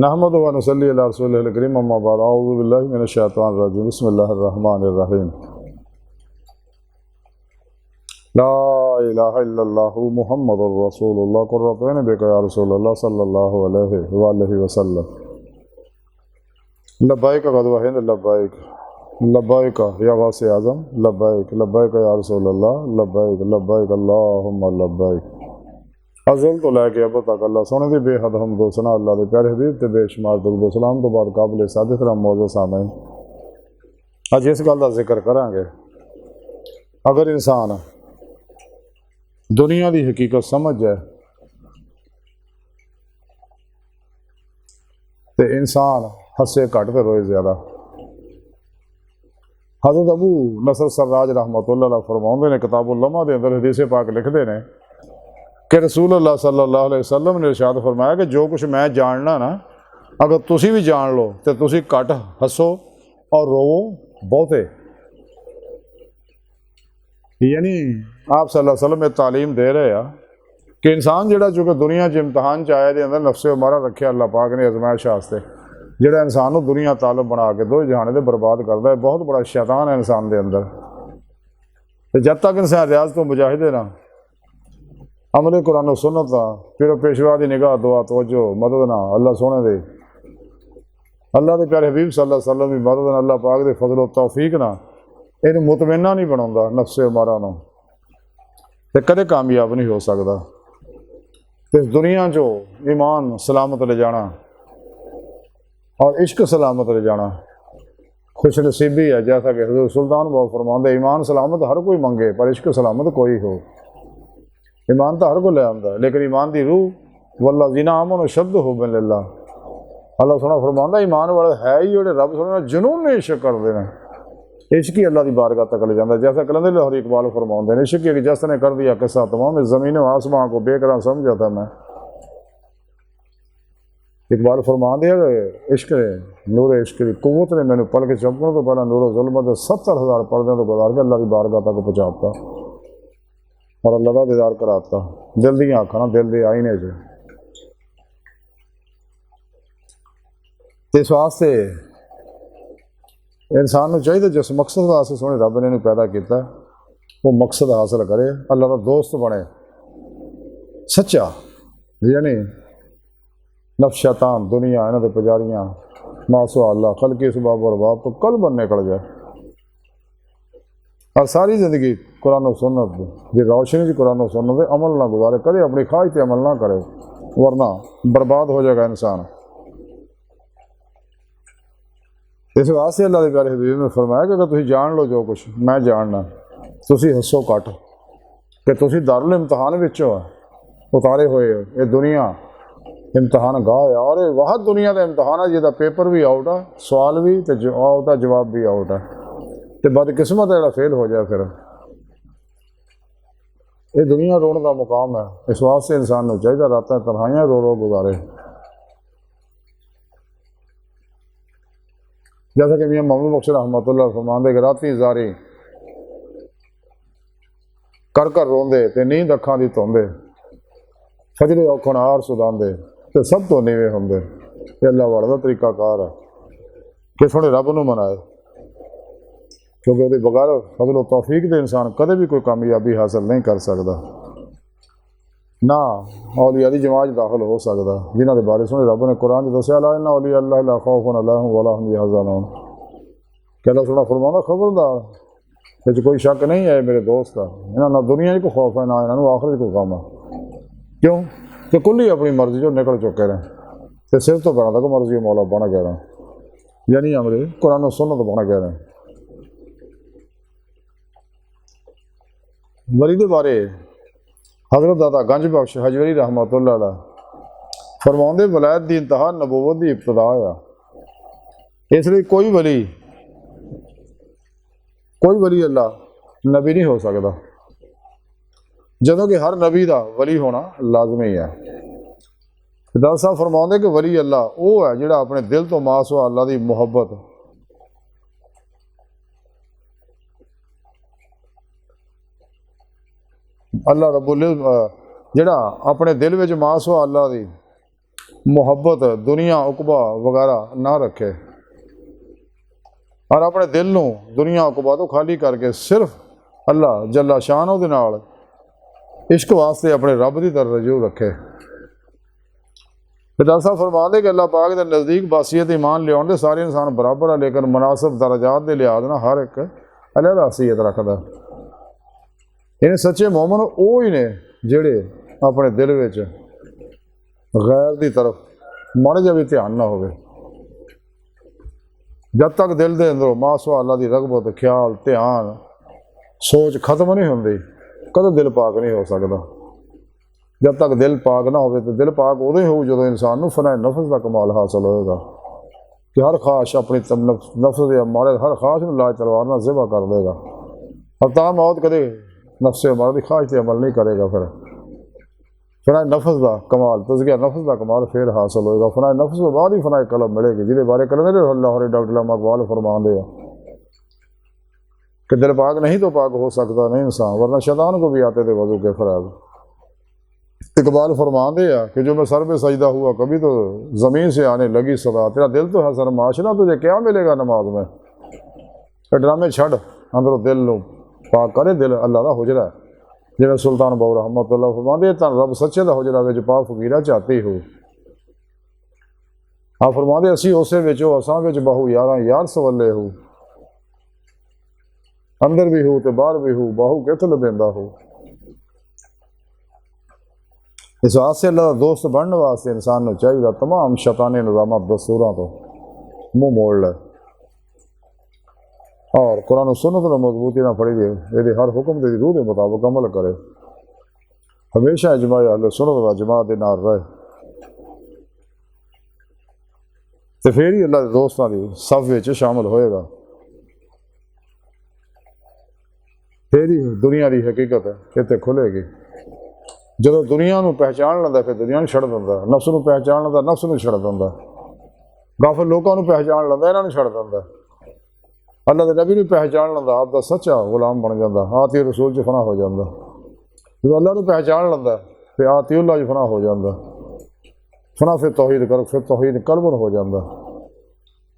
नहमदुहु व नसल्ली अला रसूलिहिल करीम अम्मा बाद अऊज़ु बिल्लाहि मिनश शैतानिर रजीम बिस्मिल्लाहिर रहमानिर रहीम ला इलाहा इल्लल्लाहु मुहम्मदुर रसूलुल्लाह कुर्रतु ऐनि बिका या रसूलल्लाह सल्लल्लाहु अलैहि वसल्लम लब्बैक क़द व हिंद लब्बैक लब्बैक या गौसे आज़म लब्बैक या रसूलल्लाह लब्बैक लब्बैक अल्लाहुम्मा लब्बैक अज़ल तो लैके अब तक अल्लाह सोने की बेहद हमदो सना अल्लाह के प्यारे हबीब ते बेशुमार दुरूद सलाम तो बाद काबिल सादिक रहम मौजूद सामईन अज इस गल का जिक्र करांगे। अगर इंसान दुनिया की हकीकत समझ जाए तो इंसान हसे घट तो रोए ज़्यादा। हज़रत अबू नसर सरराज रहमतुल्लाह अलैह फरमाउंदे ने किताबुल लम्हा दे अंदर हदीस पाक लिखते हैं कि रसूल अल्लाह सल्लल्लाहु अलैहि वसल्लम ने इरशाद फरमाया कि जो कुछ मैं जानना ना अगर तुसी भी जान लो तो तुसी घट हसो और रोवो बहुते। यानी आप सल्लल्लाहु अलैहि वसल्लम में तालीम दे रहे हैं कि इंसान जिहड़ा चूँकि दुनिया च इम्तहान च आया दे अंदर नफ्से उमारा रखे अल्लाह पाक ने आजमाइश वास्ते जिहड़ा इंसान को दुनिया तालब बना के दो जहाने दे बर्बाद करता है बहुत बड़ा शैतान है इंसान के अंदर। तो जब तक इंसान रियाज तो मुजाहिद ना अमले कुरान और सुन्नत दा फिर पेशवा की निगाह दुआ तवज्जो मदद ना अल्लाह सोने दे अल्लाह के प्यारे हबीब सल्लल्लाहु अलैहि वसल्लम की मदद ना अल्लाह पाक दे फजल तौफीक ना इन मुतमन्ना नहीं बनाता नफ्से मारा ना तो कदे कामयाब नहीं हो सकता। इस दुनिया चो ईमान सलामत ले जाना और इश्क सलामत ले जाना खुश नसीबी है। जैसा कि हज़रत सुल्तान बहुत फरमाते ईमान सलामत हर कोई मंगे पर इश्क सलामत कोई हो। ईमान तो हर को ले आता लेकिन ईमान की रूह वल्लज़ीना आमनू अशद्दु हुब्बन लिल्लाह अल्लाह सोना फरमाता ईमान वाले है ही जोड़े रब सोना जुनून ने इश्क करते हैं। इश्क ही अल्लाह की बारगाह तक ले जाता। जैसा कलंदर लाहौरी इकबाल फरमाते हैं इश्क की जस ने कर दिया किस्सा तमाम इस ज़मीन व आसमां को बेकरार समझा था मैं। इकबाल फरमा दिया इश्क नूर इश्क की कुव्वत ने मैंने पल के चमकने तो पहला नूर ज़ुल्मत 70,000 पर्दे तो गुजार के अल्लाह की बारगाह तक पहुँचाता और अल्लाह का दीदार कराता दिल दी आँख ना दिल के आईने च। इस वास्ते इंसान को चाहिए जिस मकसद वास्ते सोने रब ने पैदा किया वो मकसद हासिल करे अल्लाह का दोस्त बने सच्चा। यानी नफ्स शैतान दुनिया इन्होंने पुजारियाँ मासो अल्लाह खल की इसबाब और बाप तो कल बनने निकल जाए और सारी ज़िंदगी कुरान और सुन्नत जी रोशनी जी कुरान और सुन्नत अमल ना गुजारे कदे अपनी ख्वाहिश पर अमल ना करे वरना बर्बाद हो जाएगा इंसान। इस वास्ते अल्लाह के प्यारे हबीब ने फरमाया कि अगर तुम जान लो जो कुछ मैं जानना तुसी हसो घट कि तुसी दारुल इम्तहान विचों उतारे हुए हो। ये दुनिया इम्तहान गाह है और वह दुनिया का इम्तहान है जिसका पेपर भी आउट है सवाल भी तो जवाब भी आउट है तो बदकिस्मत है फेल हो जाए फिर ये दुनिया रोने का मुकाम है। इस वास्ते इंसान को चाहिए रात तन्हाइयां रो रो गुजारे। जैसा कि मियां मोहम्मद बख्श रहमतुल्लाह फरमाते कि राती जारी कर कर रोंदे ते नींद अखां दी धोंदे फजरे औखण हार सुधांदे ते सब तो नीवे होंदे। ये अल्लाह वाले का तरीकाकार है कि सोने रब नूं मनाए क्योंकि वो बगैर फजल तौफीक के इंसान कदे भी कोई कामयाबी हासिल नहीं कर सकता ना औलिया दी जमात दाखिल हो सकता जिन्हों के बारे सुने रब ने कुरान च दस्या ला इन्ना औलिया अल्लाह ला खौफुन अलैहिम वला हुम यहज़नून कि अल्लाह सुना फरमाना खबरदार इस कोई शक नहीं है मेरे दोस्त का इन्होंने ना दुनिया को खौफ है ना इन्होंने आखिरत को गम है। क्यों कि कुल ही अपनी मर्जी जो निकल चुके हैं तो सिर तो बना तक मर्जी मौला बना कह रहे हैं यानी अमरे कुरान और सुन्नत बना कह रहे हैं। वली के बारे हज़रत दादा गंज बख्श हजवरी रहमतुल्लाह अलैह फरमाउंदे वलायत की इंतहा नबूवत की इब्तदा है। इसलिए कोई वली अल्लाह नबी नहीं हो सकता जदों कि हर नबी का वली होना लाजमी है। दादा साहब फरमाउंदे कि वली अल्लाह वो है जिहड़ा अपने दिल तो मास हो अल्लाह की मुहब्बत अल्लाह रब्बुल जिहड़ा अपने दिल में मास हो अल्लाह की मोहब्बत दुनिया उकबा वगैरह ना रखे और अपने दिल नूं दुनिया उकबा तो खाली करके सिर्फ अल्लाह जल्ला शान दे नाल इश्क वास्ते अपने रब की तरफ रजू रखे। डॉक्टर साहब फरमाते कि अल्लाह पाक के नज़दीक बासीयत ईमान लिया सारे इंसान बराबर है, लेकिन मुनासिब दर्जात के लिहाज ना हर एक अलग हैसीयत रखता। इन्हें सच्चे मोमन वो ही ने जेड़े अपने दिल में गैर की तरफ माड़े जा भी ध्यान ना हो। जब तक दिल के अंदरों मासवा अल्लाह की रगबत ख्याल ध्यान सोच खत्म नहीं होती कदों दिल पाक नहीं हो सकता। जब तक दिल पाक ना हो तो दिल पाक उदों ही हो जो इंसान फना नफस का कमाल हासिल होएगा कि हर ख्वाहिश अपनी नफस के मारे हर ख्वाहिश में लाज तलवार ना ज़िबा कर देगा और ता मौत कदे नफ्स मारे की ख्वाहिश से अमल नहीं करेगा। फिर फना नफस का कमाल तज़किया नफस का कमाल फिर हासिल होएगा। फना नफस के बाद ही फना कलम मिलेगी जिसके बारे कलम लाहौरी डॉक्टर इकबाल फरमाते हैं कि दिल पाक नहीं तो पाक हो सकता नहीं इंसान, वरना शैतान को भी आते थे वजू के फराज। इकबाल फरमाते हैं कि जो मैं सर पे सजदा हुआ कभी तो ज़मीन से आने लगी सदा, तेरा दिल तो है सर माशरा तुझे क्या मिलेगा नमाज में। ड्रामे छड़ अंदरों दिल लो पाक करे, दिल अल्लाह का हुजरा है। जिन्हें सुल्तान बहु रहमतुल्लाह फरमाते तन रब सच्चे का हुजरा विच पा फकीरा चाहती हो। आप फरमाते असी उसे विच हो असां विच बहु यारां यार सवले हो, अंदर भी हो तो बाहर भी हो बाहू कित लबेंदा हो। इस वास्ते अल्लाह दोस्त बनने वास्ते इंसान को चाहिए तमाम शैतानी निज़ाम दस्तूरों तो मुँह मोड़ ले और कुरान सुन्नत ने मजबूती ना फड़ी दे, ये हर हुक्म के रूह के मुताबिक अमल करे, हमेशा इजमा अहले सुन्नत व जमात के नाल रहे तो फिर ही अल्लाह के दोस्तों की सफ में शामिल होएगा। फिर ही दुनिया की हकीकत इतने खुलेगी। जो दुनिया को पहचान लेंदा फिर दुनिया छड़ दिंदा, नफ्स को पहचान लेंदा नफ्स को छड़ दिंदा, गाफिल लोगों को पहचान लेंदा इन्हों छड़ दिंदा, अल्लाह के नबी को पहचान लेंदा आपका सच्चा गुलाम बन जाता, आती रसूल च फना हो जाता। जो अल्लाह को पहचान लेंदा फिर आती उल्लाह च फना हो जाता, फना फिर तौहीद कर फिर तौहीद कलबन हो जाता।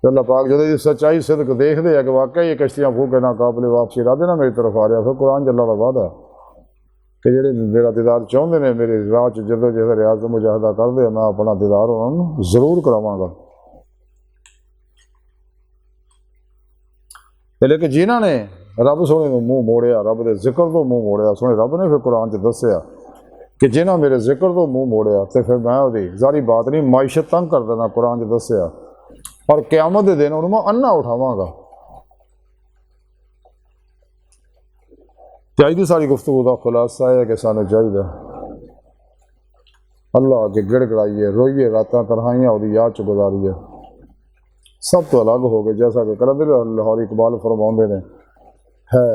तो अल्लाह पाक जो सच्चाई सिदक देखते हैं कि वाकई ये कश्तियाँ फूके ना काबले वापसी इरादे ना मेरी तरफ आ रहा, फिर कुरान अल्लाह का वादा कि जेडे मेरा दीदार चाहते हैं मेरे राह जदोजहद रियाज मुजाहदा करते मैं अपना दीदार उन्होंने जरूर करावांगा। लेकिन जिन्होंने रब सोने को मुँह मोड़िया, रब के जिक्र तो मुँह मोड़िया, सोने रब ने फिर कुरान च दसिया कि जिन्हें मेरे जिक्र तो मुँह मोड़िया तो फिर मैं वो सारी बात नहीं माइशत तंग कर देना, कुरान च दसिया, और क़यामत के दिन उन्होंने मैं अन्ना उठावांगा। चाहिए सारी गुफ्तगू का खुलासा है कि सानू चाहिए अल्लाह के गिड़गड़ाइए रोइए रात तनहाइयाँ वो याद च गुजारिए, सब तो अलग हो गए। जैसा कि करदे लाहौरी इकबाल फरमाते ने है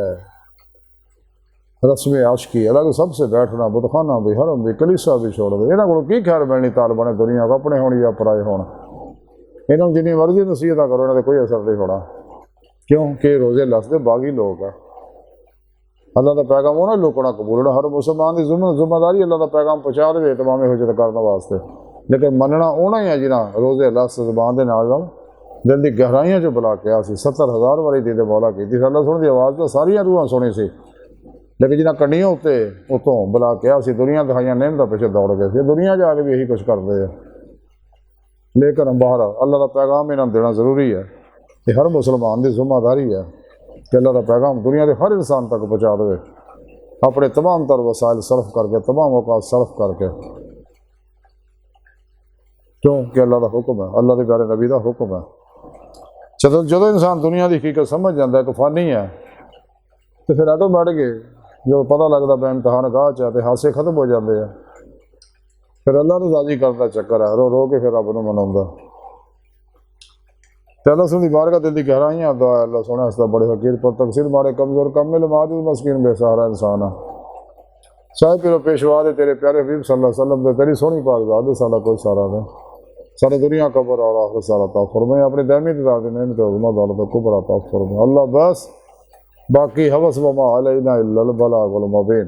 रस्म आशिकी अलग सबसे बैठना बुतखाना भी हरम भी कलीसा भी छोड़ दे। इन्होंने को की खैर मिलनी तालबाने दुनिया को अपने होनी या पराए होना, इन्होंने जिन्नी मर्जी नसीहत करो इन्होंने कोई असर नहीं होना, क्योंकि रोजे लसते बागी लोग है। अल्लाह का पैगाम उन्होंने लोगों ने कबूलना, हर मुसलमान की जिम्मेदारी अल्लाह का पैगाम पहुँचा दे तमाम हुज्जत करने वास्ते, लेकिन मनना उन्होंने ही है जिन्हें रोजे लस जबान के नाल दिल की गहराइयां चो बुला के 70,000 वारी दीदे मौला की अल्लाह सुन की आवाज़ तो सारिया रूहां सुनी सी, लेकिन जिन्हें कन्नियों उत्ते उतों बुला के दुनिया दिखाइया नेमत पिछे दौड़ गए, दुनिया जाके भी यही कुछ करते हैं। लेकिन बाहर अल्लाह का पैगाम इन्होंने देना जरूरी है, ये हर मुसलमान की जिम्मेदारी है कि अल्लाह का पैगाम दुनिया के हर इंसान तक पहुँचा दे, अपने तमाम तर वसाइल सर्फ करके तमाम अवकाश सर्फ करके, क्योंकि अल्लाह का हुक्म है, अल्लाह के प्यारे नबी का हुक्म है। जो इंसान दुनिया की हकीकत समझ जाता है कि फानी है तो फिर ऑटोमैटिक जो पता लगता मैं इम्तहान गाह च तो हादसे खत्म हो जाते हैं, फिर अल्लाह को राजी करता चक्कर है, रो रो के फिर रब को मनाउंदा। तो अल्लाह सुनी बारगा दिल की गहराइयां दुआ अल्लाह सोने हंसता बड़े फकीर पर तकसीर मारे कमजोर कमिल माजिद मस्कीन बेसहारा इंसान है। चाहे फिर पेशवा दे तेरे प्यारे हबीब सल्लल्लाहु अलैहि वसल्लम दे तेरी सोहनी पाक ज़ात साला कोई सारा नहीं, सारे दुनिया कबर और आखिर सारा अता फरमाए, अपने दैमी दाद नेमत उज़्मा दौलत कुबर अता फरमाए। अल्लाह बस बाकी हवस वमा अलैना इल्लल बलागुल मुबीन।